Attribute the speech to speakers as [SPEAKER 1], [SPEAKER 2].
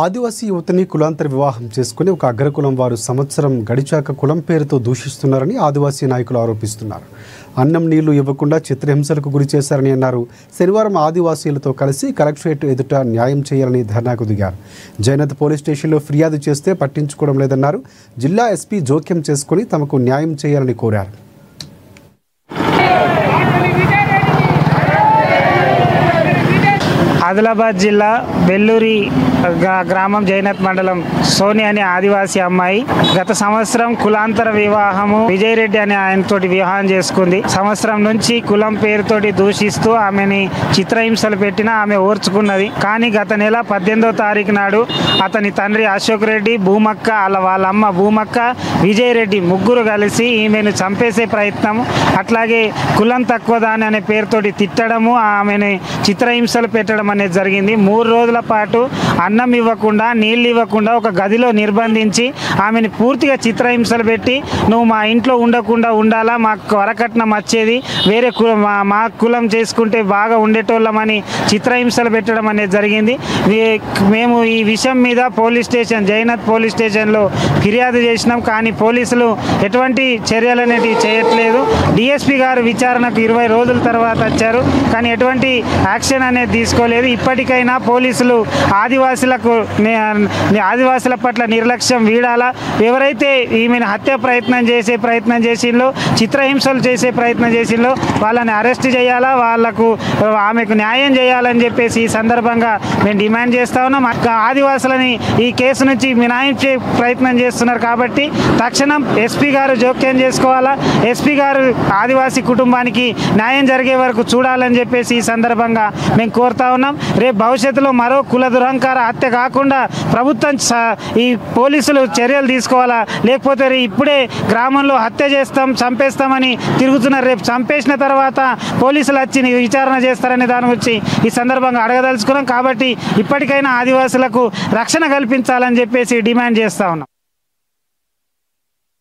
[SPEAKER 1] ఆదివాసీ యువతని కులాంతర వివాహం చేసుకుని ఒక అగ్రకులం వారు సంవత్సరం గడిచాక కులం పేరుతో దూషిస్తున్నారని ఆదివాసీ నాయకులు ఆరోపిస్తున్నారు. అన్నం నీళ్లు ఇవ్వకుండా చిత్రహింసలకు గురి చేశారని అన్నారు. శనివారం ఆదివాసీలతో కలిసి కలెక్టరేట్ ఎదుట న్యాయం చేయాలని ధర్నాకు దిగారు. జైనత్ పోలీస్ స్టేషన్లో ఫిర్యాదు చేస్తే పట్టించుకోవడం లేదన్నారు. జిల్లా ఎస్పీ జోక్యం చేసుకుని తమకు న్యాయం చేయాలని కోరారు.
[SPEAKER 2] ఆదిలాబాద్ జిల్లా బెల్లూరి గ్రామం జైనత్ మండలం సోని అనే ఆదివాసీ అమ్మాయి గత సంవత్సరం కులాంతర వివాహము విజయ్ రెడ్డి అనే ఆయనతోటి వివాహం చేసుకుంది. సంవత్సరం నుంచి కులం పేరుతోటి దూషిస్తూ ఆమెని చిత్రహింసలు పెట్టినా ఆమె ఓర్చుకున్నది. కానీ గత నెల 18వ తారీఖు నాడు అతని తండ్రి అశోక్ రెడ్డి, భూమక్క, వాళ్ళ అమ్మ భూమక్క, విజయ్ రెడ్డి ముగ్గురు కలిసి ఈమెను చంపేసే ప్రయత్నం, అట్లాగే కులం తక్కువ దాని అనే పేరుతోటి తిట్టడము, ఆమెని చిత్రహింసలు పెట్టడం అనేది జరిగింది. 3 రోజుల పాటు అన్నం ఇవ్వకుండా, నీళ్ళు ఇవ్వకుండా ఒక గదిలో నిర్బంధించి ఆమెను పూర్తిగా చిత్రహింసలు పెట్టి, నువ్వు మా ఇంట్లో ఉండకుండా ఉండాలా, మాకు వరకట్నం వచ్చేది, వేరే మా కులం చేసుకుంటే బాగా ఉండేటోళ్ళమని చిత్రహింసలు పెట్టడం అనేది జరిగింది. మేము ఈ విషయం మీద పోలీస్ స్టేషన్ జైనత్ పోలీస్ స్టేషన్లో ఫిర్యాదు చేసినాం. కానీ పోలీసులు ఎటువంటి చర్యలు అనేటివి చేయట్లేదు. డిఎస్పీ గారు విచారణకు 20 రోజుల తర్వాత వచ్చారు, కానీ ఎటువంటి యాక్షన్ అనేది తీసుకోలేదు. ఇప్పటికైనా పోలీసులు ఆదివాసుల పట్ల నిర్లక్ష్యం వీడాలా. ఎవరైతే ఈమెను హత్య ప్రయత్నం చేసిందో, చిత్రహింసలు చేసే ప్రయత్నం చేసిందో వాళ్ళని అరెస్ట్ చేయాలా, ఆమెకు న్యాయం చేయాలని చెప్పేసి ఈ సందర్భంగా మేము డిమాండ్ చేస్తా ఉన్నాం. ఆదివాసులని ఈ కేసు నుంచి మినహాయించే ప్రయత్నం చేస్తున్నారు కాబట్టి తక్షణం ఎస్పీ గారు జోక్యం చేసుకోవాలా. ఎస్పీ గారు ఆదివాసీ కుటుంబానికి న్యాయం జరిగే వరకు చూడాలని చెప్పేసి ఈ సందర్భంగా మేము కోరుతా ఉన్నాం. రేపు భవిష్యత్తులో మరో కుల దురహంకార హత్య కాకుండా ప్రభుత్వం ఈ పోలీసులు చర్యలు తీసుకోవాలా. లేకపోతే ఇప్పుడే గ్రామంలో హత్య చేస్తాం, చంపేస్తామని తిరుగుతున్నారు. రేపు చంపేసిన తర్వాత పోలీసులు వచ్చి విచారణ చేస్తారనే దాని గురించి ఈ సందర్భంగా అడగదలుచుకున్నాం. కాబట్టి ఇప్పటికైనా ఆదివాసులకు రక్షణ కల్పించాలని చెప్పేసి డిమాండ్ చేస్తా ఉన్నాం.